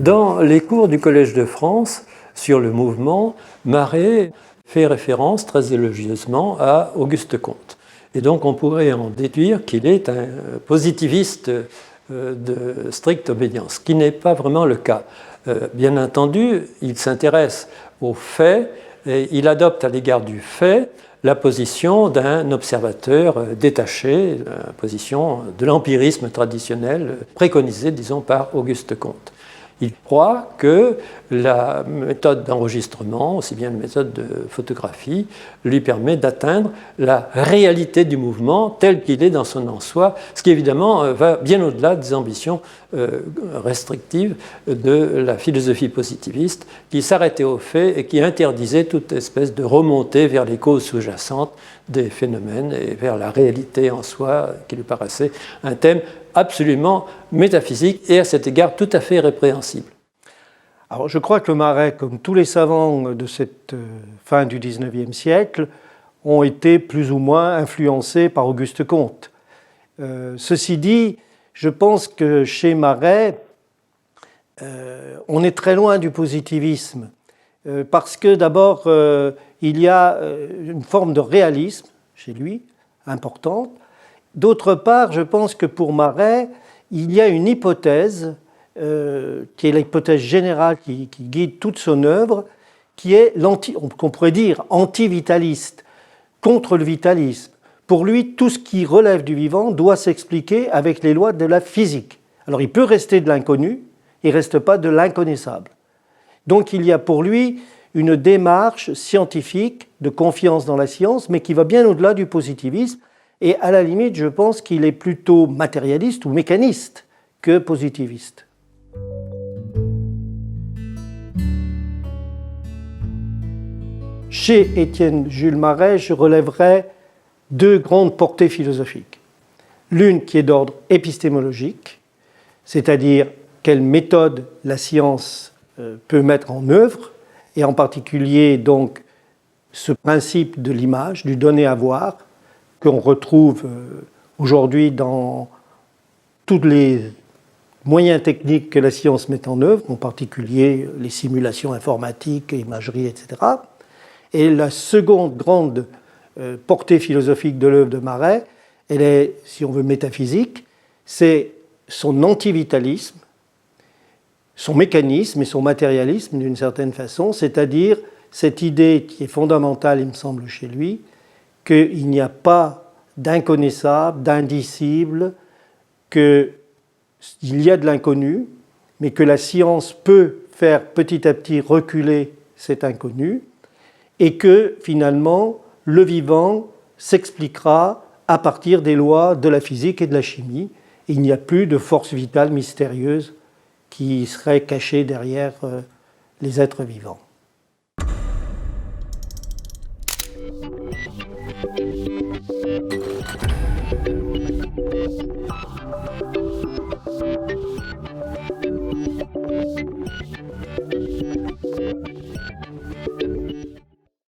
Dans les cours du Collège de France sur le mouvement, Marais fait référence très élogieusement à Auguste Comte. Et donc on pourrait en déduire qu'il est un positiviste de stricte obédience, ce qui n'est pas vraiment le cas. Bien entendu, il s'intéresse aux faits et il adopte à l'égard du fait la position d'un observateur détaché, la position de l'empirisme traditionnel préconisé, disons, par Auguste Comte. Il croit que la méthode d'enregistrement, aussi bien la méthode de photographie, lui permet d'atteindre la réalité du mouvement tel qu'il est dans son en-soi, ce qui évidemment va bien au-delà des ambitions restrictives de la philosophie positiviste qui s'arrêtait aux faits et qui interdisait toute espèce de remontée vers les causes sous-jacentes des phénomènes et vers la réalité en soi qui lui paraissait un thème absolument métaphysique et à cet égard tout à fait répréhensible. Alors, je crois que Marais, comme tous les savants de cette fin du XIXe siècle, ont été plus ou moins influencés par Auguste Comte. Ceci dit, je pense que chez Marais, on est très loin du positivisme, parce que d'abord, il y a une forme de réalisme chez lui, importante. D'autre part, je pense que pour Marais, il y a une hypothèse qui est l'hypothèse générale qui guide toute son œuvre, qui est qu'on pourrait dire anti-vitaliste, contre le vitalisme. Pour lui, tout ce qui relève du vivant doit s'expliquer avec les lois de la physique. Alors il peut rester de l'inconnu, il ne reste pas de l'inconnaissable. Donc il y a pour lui une démarche scientifique de confiance dans la science, mais qui va bien au-delà du positivisme. Et à la limite, je pense qu'il est plutôt matérialiste ou mécaniste que positiviste. Chez Étienne Jules Marais, je relèverai deux grandes portées philosophiques. L'une qui est d'ordre épistémologique, c'est-à-dire quelle méthode la science peut mettre en œuvre, et en particulier donc ce principe de l'image, du donner à voir, qu'on retrouve aujourd'hui dans tous les moyens techniques que la science met en œuvre, en particulier les simulations informatiques, imagerie, etc. Et la seconde grande portée philosophique de l'œuvre de Marais, elle est, si on veut, métaphysique, c'est son antivitalisme, son mécanisme et son matérialisme d'une certaine façon, c'est-à-dire cette idée qui est fondamentale, il me semble, chez lui, qu'il n'y a pas d'inconnaissable, d'indicible, qu'il y a de l'inconnu, mais que la science peut faire petit à petit reculer cet inconnu, et que finalement le vivant s'expliquera à partir des lois de la physique et de la chimie. Et il n'y a plus de force vitale mystérieuse qui serait cachée derrière les êtres vivants.